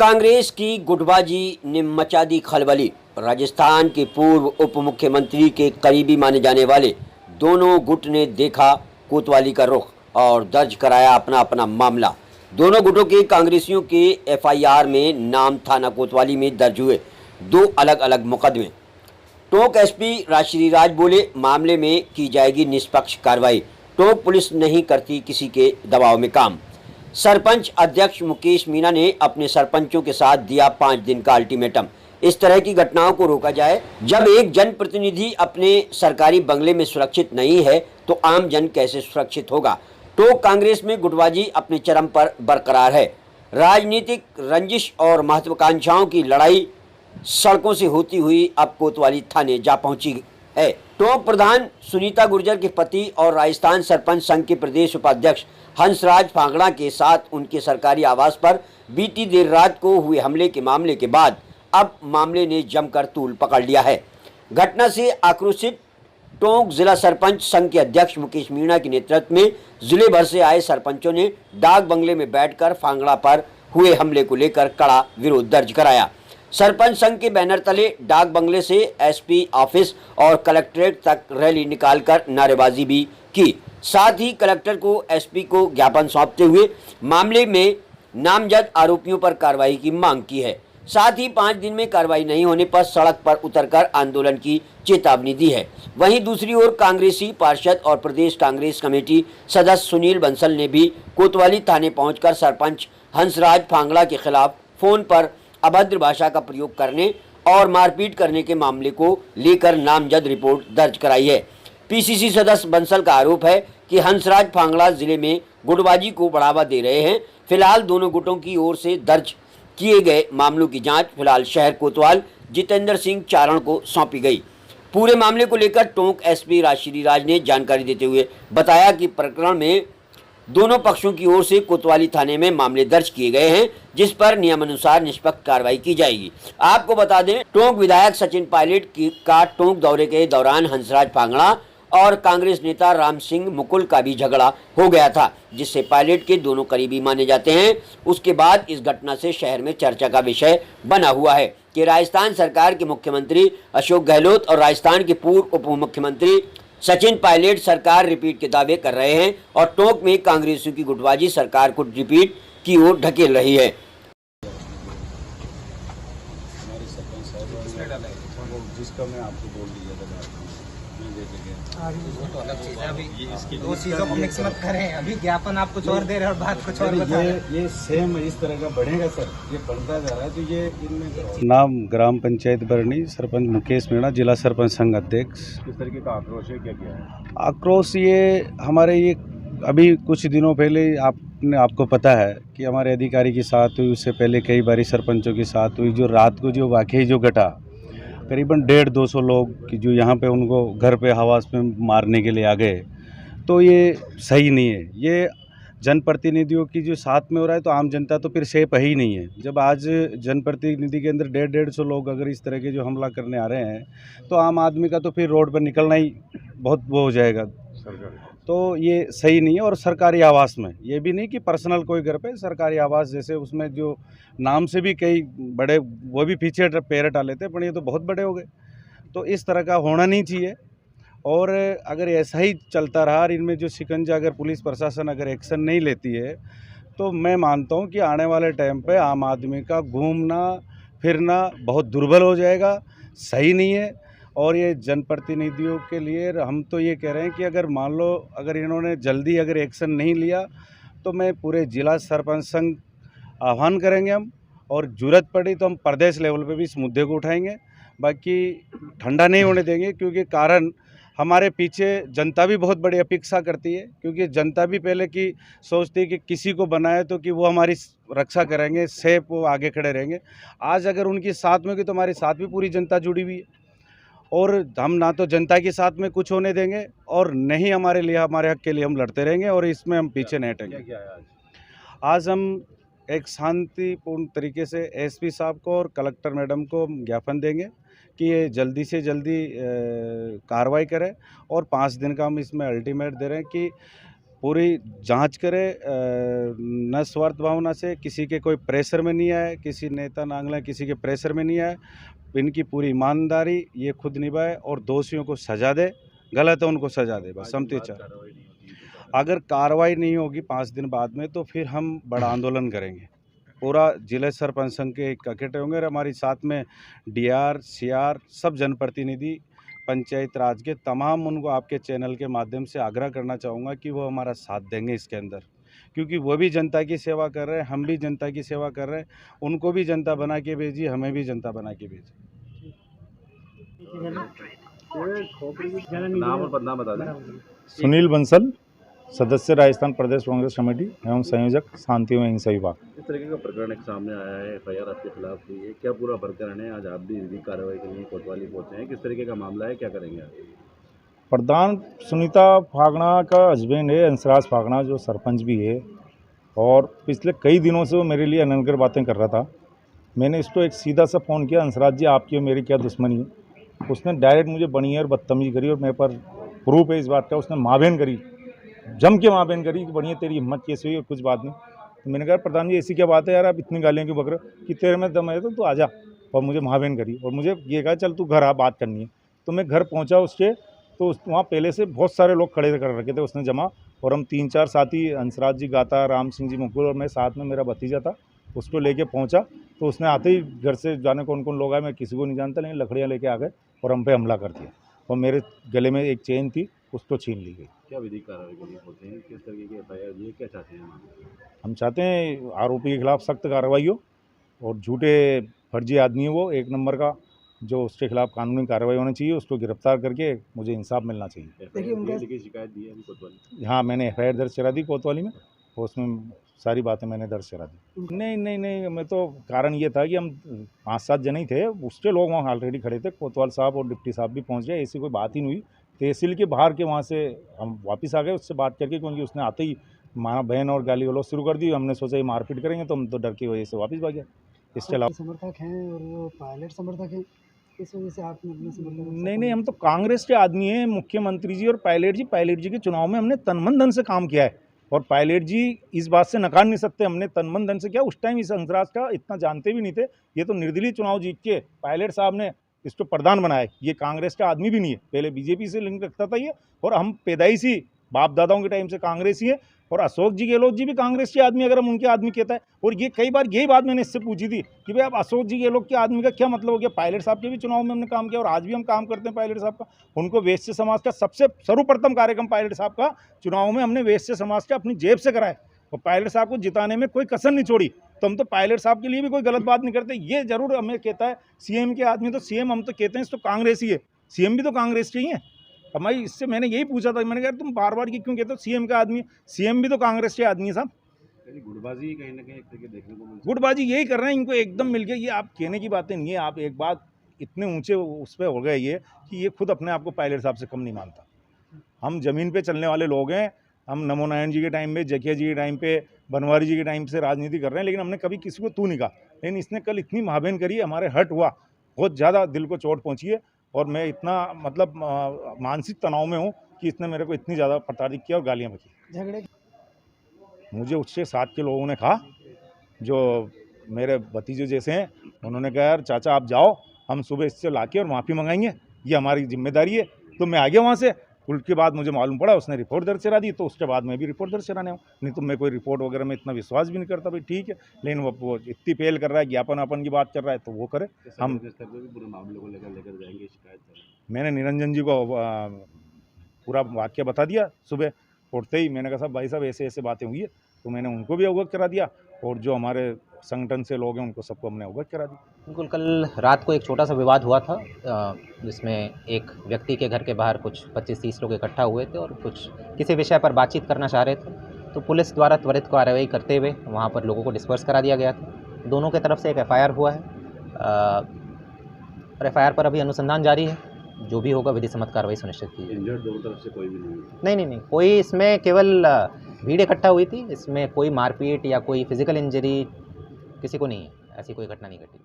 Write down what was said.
कांग्रेस की गुटबाजी ने मचा दी खलबली। राजस्थान के पूर्व उप मुख्यमंत्री के करीबी माने जाने वाले दोनों गुट ने देखा कोतवाली का रुख और दर्ज कराया अपना अपना मामला। दोनों गुटों के कांग्रेसियों के एफआईआर में नाम थाना कोतवाली में दर्ज हुए दो अलग अलग मुकदमे। टोंक एसपी राशिराज बोले, मामले में की जाएगी निष्पक्ष कार्रवाई। टोंक पुलिस नहीं करती किसी के दबाव में काम। सरपंच अध्यक्ष मुकेश मीणा ने अपने सरपंचों के साथ दिया 5 दिन का अल्टीमेटम। इस तरह की घटनाओं को रोका जाए। जब एक जनप्रतिनिधि अपने सरकारी बंगले में सुरक्षित नहीं है तो आम जन कैसे सुरक्षित होगा। टोंक कांग्रेस में गुटबाजी अपने चरम पर बरकरार है। राजनीतिक रंजिश और महत्वाकांक्षाओं की लड़ाई सड़कों से होती हुई अब कोतवाली थाने जा पहुंची है। टोंक प्रधान सुनीता गुर्जर के पति और राजस्थान सरपंच संघ के प्रदेश उपाध्यक्ष हंसराज फांगड़ा के साथ उनके सरकारी आवास पर बीती देर रात को हुए हमले के मामले के बाद अब मामले ने जमकर तूल पकड़ लिया है। घटना से आक्रोशित टोंक जिला सरपंच संघ के अध्यक्ष मुकेश मीणा के नेतृत्व में जिले भर से आए सरपंचों ने डाक बंगले में बैठकर फांगड़ा पर हुए हमले को लेकर कड़ा विरोध दर्ज कराया। सरपंच संघ के बैनर तले डाक बंगले से एसपी ऑफिस और कलेक्ट्रेट तक रैली निकालकर नारेबाजी भी की। साथ ही कलेक्टर को एसपी को ज्ञापन सौंपते हुए मामले में नामजद आरोपियों पर कार्रवाई की मांग की है। साथ ही 5 दिन में कार्रवाई नहीं होने पर सड़क पर उतरकर आंदोलन की चेतावनी दी है। वहीं दूसरी ओर कांग्रेसी पार्षद और प्रदेश कांग्रेस कमेटी सदस्य सुनील बंसल ने भी कोतवाली थाने पहुंचकर सरपंच हंसराज फांगड़ा के खिलाफ फोन पर अभद्र भाषा का प्रयोग करने और मारपीट करने के मामले को लेकर नामजद रिपोर्ट दर्ज कराई है। पीसीसी सदस्य बंसल का आरोप है कि हंसराज फांगड़ा जिले में गुटबाजी को बढ़ावा दे रहे हैं। फिलहाल दोनों गुटों की ओर से दर्ज किए गए मामलों की जांच फिलहाल शहर कोतवाल जितेंद्र सिंह चारण को सौंपी गई। पूरे मामले को लेकर टोंक एसपी राशिराज ने जानकारी देते हुए बताया कि प्रकरण में दोनों पक्षों की ओर से कोतवाली थाने में मामले दर्ज किए गए हैं, जिस पर नियमानुसार निष्पक्ष कार्रवाई की जाएगी। आपको बता दें, टोंक विधायक सचिन पायलट का टोंक दौरे के दौरान हंसराज फांगड़ा और कांग्रेस नेता राम सिंह मुकुल का भी झगड़ा हो गया था, जिससे पायलट के दोनों करीबी माने जाते हैं। उसके बाद इस घटना से शहर में चर्चा का विषय बना हुआ है कि राजस्थान सरकार के मुख्यमंत्री अशोक गहलोत और राजस्थान के पूर्व उप मुख्यमंत्री सचिन पायलट सरकार रिपीट के दावे कर रहे हैं और टोंक में कांग्रेसियों की गुटबाजी सरकार को रिपीट की ओर ढकेल रही है। जिसका मैं आपको बोल दिया था, मैं दे देंगे। वो तो अलग चीज है। अभी दो चीजों को मिक्स मत करें। अभी ज्ञापन आप कुछ और दे रहे हैं और बात कुछ और बता रहे हैं। ये सेम इस तरह का बढ़ेगा सर, ये बढ़ता जा रहा है। तो ये इनमें नाम ग्राम पंचायत बरनी, सरपंच मुकेश मीणा, जिला सरपंच संघ अध्यक्ष। किस तरीके का आक्रोश है, क्या क्या है आक्रोश? ये हमारे ये अभी कुछ दिनों पहले आपको पता है कि हमारे अधिकारी के साथ हुई, उससे पहले कई बारी सरपंचों के साथ हुई। जो रात को जो वाकई जो घटा, करीबन 150-200 लोग कि जो यहाँ पे उनको घर पे हवास में मारने के लिए आ गए, तो ये सही नहीं है। ये जनप्रतिनिधियों की जो साथ में हो रहा है, तो आम जनता तो फिर सेफ ही नहीं है। जब आज जनप्रतिनिधि के अंदर 150-150 लोग अगर इस तरह के जो हमला करने आ रहे हैं, तो आम आदमी का तो फिर रोड पर निकलना ही बहुत वो हो जाएगा। तो ये सही नहीं है। और सरकारी आवास में, ये भी नहीं कि पर्सनल कोई घर पे, सरकारी आवास जैसे उसमें जो नाम से भी कई बड़े, वो भी पीछे पैर डाले थे, पर ये तो बहुत बड़े हो गए। तो इस तरह का होना नहीं चाहिए। और अगर ऐसा ही चलता रहा और इनमें जो शिकंजा, अगर पुलिस प्रशासन अगर एक्शन नहीं लेती है, तो मैं मानता हूँ कि आने वाले टाइम पे आम आदमी का घूमना फिरना बहुत दुर्बल हो जाएगा। सही नहीं है। और ये जनप्रतिनिधियों के लिए हम तो ये कह रहे हैं कि अगर मान लो अगर इन्होंने जल्दी अगर एक्शन नहीं लिया, तो मैं पूरे जिला सरपंच संघ आह्वान करेंगे हम, और ज़रूरत पड़ी तो हम प्रदेश लेवल पे भी इस मुद्दे को उठाएंगे। बाकी ठंडा नहीं होने देंगे, क्योंकि कारण हमारे पीछे जनता भी बहुत बड़ी अपेक्षा करती है। क्योंकि जनता भी पहले की सोचती है कि किसी को बनाए तो कि वो हमारी रक्षा करेंगे, सेफ वो आगे खड़े रहेंगे। आज अगर उनकी साथ में की, तो हमारे साथ भी पूरी जनता जुड़ी हुई है। और हम ना तो जनता के साथ में कुछ होने देंगे, और नहीं हमारे लिए, हमारे हक के लिए हम लड़ते रहेंगे, और इसमें हम पीछे नहीं हटेंगे। आज हम एक शांतिपूर्ण तरीके से एसपी साहब को और कलेक्टर मैडम को ज्ञापन देंगे कि ये जल्दी से जल्दी कार्रवाई करें, और 5 दिन का हम इसमें अल्टीमेट दे रहे हैं कि पूरी जांच करे, न स्वार्थ भावना से, किसी के कोई प्रेशर में नहीं आए, किसी नेता नांगला किसी के प्रेशर में नहीं आए। इनकी पूरी ईमानदारी ये खुद निभाए और दोषियों को सजा दे, गलत है उनको सजा दे, बस हम तो ये चाहते हैं। अगर कार्रवाई नहीं होगी 5 दिन बाद में तो फिर हम बड़ा आंदोलन करेंगे। पूरा जिले सरपंच संघ के इकट्ठे होंगे और हमारी साथ में डीआर, सीआर, सब जनप्रतिनिधि, पंचायत राज के तमाम, उनको आपके चैनल के माध्यम से आग्रह करना चाहूँगा कि वो हमारा साथ देंगे इसके अंदर, क्योंकि वो भी जनता की सेवा कर रहे हैं, हम भी जनता की सेवा कर रहे हैं। उनको भी जनता बना के भेजी, हमें भी जनता बना के भेजी। नाम और बदनाम बता दें। सुनील बंसल, सदस्य राजस्थान प्रदेश कांग्रेस कमेटी एवं संयोजक शांति एवं अहिंसा विभाग। इस तरीके का प्रकरण एक सामने आया है, एफआईआर आपके खिलाफ हुई है, क्या पूरा प्रकरण है? आज आप भी कार्रवाई के लिए कोतवाली पहुंचे हैं, किस तरीके का मामला है, क्या करेंगे आप? प्रधान सुनीता फागना का हस्बैंड है हंसराज फागना, जो सरपंच भी है, और पिछले कई दिनों से वो मेरे लिए अनकर बातें कर रहा था। मैंने इसको एक सीधा सा फ़ोन किया, हंसराज जी आपकी और मेरी क्या दुश्मनी है? उसने डायरेक्ट मुझे बनी और बदतमीजी करी, और मेरे पर प्रूफ है इस बात का। उसने माबेन करी, जम के माबेन करी कि बढ़िया तेरी हिम्मत कैसे हुई और कुछ बात नहीं। तो मैंने कहा प्रधान जी ऐसी क्या बात है यार, आप इतनी गालियाँ क्यों बक रहे हो? कि तेरे में दम है तो तू आ जा। और मुझे माबेन करी और मुझे ये कहा चल तू घर आ, बात करनी है। तो मैं घर पहुँचा उसके, तो वहाँ पहले से बहुत सारे लोग खड़े कर रखे थे उसने जमा, और हम 3-4 साथी, हंसराज जी गाता, राम सिंह जी मुकुल और मैं, साथ में मेरा भतीजा था, उसको लेके पहुँचा। तो उसने आते ही घर से जाने कौन कौन लोग आए मैं किसी को नहीं जानता, लेकिन लकड़ियाँ लेके आ गए और हम पे हमला कर दिया, और मेरे गले में एक चेन थी उसको छीन ली गई। क्या विधिक कार्रवाई के लिए होते हैं, किस तरीके की एफआईआर ये क्या चाहते हैं? हम चाहते हैं आरोपी के खिलाफ सख्त कार्रवाई हो, और झूठे फर्जी आदमी है वो 1 नंबर का, जो उसके खिलाफ कानूनी कार्रवाई होनी चाहिए, उसको गिरफ्तार करके मुझे इंसाफ मिलना चाहिए। देखिए शिकायत दी है अभी कोतवाली? हाँ, मैंने एफआईआर दर्ज करा दी कोतवाली में, और उसमें सारी बातें मैंने दर्ज करा दी। नहीं, मैं तो कारण ये था कि हम 5-7 जने ही थे, उसके लोग वहाँ ऑलरेडी खड़े थे, कोतवाल साहब और डिप्टी साहब भी पहुँच गए, ऐसी कोई बात ही नहीं हुई। तहसील के बाहर के वहाँ से हम वापस आ गए उससे बात करके, क्योंकि उसने आते ही माना बहन और गाली गलौज शुरू कर दी। हमने सोचा ये मारपीट करेंगे, तो हम तो डर की वजह से वापस भाग गए। इसके अलावा समर्थक हैं और वो पायलट समर्थक हैं, इस वजह से आपने अपने समर्थक? नहीं, हम तो कांग्रेस के आदमी हैं। मुख्यमंत्री जी और पायलट जी के चुनाव में हमने तन मन धन से काम किया है, और पायलट जी इस बात से नकार नहीं सकते हमने तन मन धन से किया। उस टाइम इस हंसराज का इतना जानते भी नहीं थे, ये तो निर्दलीय चुनाव जीत के पायलट साहब ने इसको प्रधान बनाया। ये कांग्रेस का आदमी भी नहीं है, पहले बीजेपी से लिंक रखता था ये, और हम पैदाइशी बाप दादाओं के टाइम से कांग्रेस ही है। और अशोक जी गहलोत जी भी कांग्रेस के आदमी, अगर हम उनके आदमी कहता है। और ये कई बार यही बात मैंने इससे पूछी थी कि भाई आप अशोक जी गहलोत के आदमी का क्या मतलब हो गया? पायलट साहब के भी चुनाव में हमने काम किया, और आज भी हम काम करते हैं पायलट साहब का। उनको वैश्य समाज का सबसे सर्वप्रथम कार्यक्रम पायलट साहब का चुनाव में हमने वैश्य समाज का अपनी जेब से कराया, और पायलट साहब को जिताने में कोई कसर नहीं छोड़ी। तो हम तो पायलट साहब के लिए भी कोई गलत बात नहीं करते। ये जरूर हमें कहता है सीएम के आदमी, तो सीएम हम तो कहते हैं तो कांग्रेस ही है, सीएम भी तो कांग्रेस के ही है। हमारी इससे मैंने यही पूछा था, मैंने कहा तुम बार बार ये क्यों कहते हो सीएम का आदमी? सीएम भी तो कांग्रेस के आदमी है साहब। गुटबाजी कहीं ना कहीं एक तरीके देखने को मिलती है। गुटबाजी यही कर रहे हैं, इनको एकदम मिल गया। ये आप कहने की बातें नहीं है, आप एक बात इतने ऊंचे उस पर हो गए ये कि ये खुद अपने आप को पायलट साहब से कम नहीं मानता। हम ज़मीन पे चलने वाले लोग हैं। हम नमो नारायण जी के टाइम पे, जकिया जी के टाइम पे, बनवारी जी के टाइम से राजनीति कर रहे हैं, लेकिन हमने कभी किसी को तू नहीं कहा। लेकिन इसने कल इतनी महाबेन करी, हमारे हर्ट हुआ, बहुत ज़्यादा दिल को चोट पहुंची है, और मैं इतना मतलब मानसिक तनाव में हूँ कि इसने मेरे को इतनी ज़्यादा प्रताड़ित किया और गालियाँ बकी। झगड़े मुझे उसके साथ के लोगों ने कहा, जो मेरे भतीजे जैसे हैं, उन्होंने कहा यार चाचा आप जाओ, हम सुबह इससे लाके और माफ़ी मंगाएंगे, ये हमारी जिम्मेदारी है। तो मैं आ गया वहाँ से। उसके बाद मुझे मालूम पड़ा उसने रिपोर्ट दर्ज करा दी, तो उसके बाद मैं भी रिपोर्ट दर्ज कराने हूँ। नहीं तो मैं कोई रिपोर्ट वगैरह में इतना विश्वास भी नहीं करता। भाई ठीक है, लेकिन वो इतनी पहल कर रहा है, ज्ञापन की बात कर रहा है, तो वो करे। हम स्तर पर भी पूरे मामले को लेकर जाएंगे शिकायत। मैंने निरंजन जी को पूरा वाक्य बता दिया सुबह उठते ही। मैंने कहा साहब भाई साहब ऐसे ऐसे बातें हुई है, तो मैंने उनको भी अवगत करा दिया, और जो हमारे संगठन से लोग हैं उनको सबको हमने अवगत करा दी। बिल्कुल, कल रात को एक छोटा सा विवाद हुआ था, जिसमें एक व्यक्ति के घर के बाहर कुछ 25-30 लोग इकट्ठा हुए थे और कुछ किसी विषय पर बातचीत करना चाह रहे थे। तो पुलिस द्वारा त्वरित कार्रवाई करते हुए वहाँ पर लोगों को डिस्पर्स करा दिया गया था। दोनों की तरफ से एक एफआईआर हुआ है, और एफआईआर पर अभी अनुसंधान जारी है। जो भी होगा विधि सम्मत कार्रवाई सुनिश्चित की जाएगी। इंजर्ड दोनों तरफ से कोई भी नहीं? नहीं, कोई इसमें केवल भीड़ इकट्ठा हुई थी, इसमें कोई मारपीट या कोई फिजिकल इंजरी किसी को नहीं है, ऐसी कोई घटना नहीं घटी।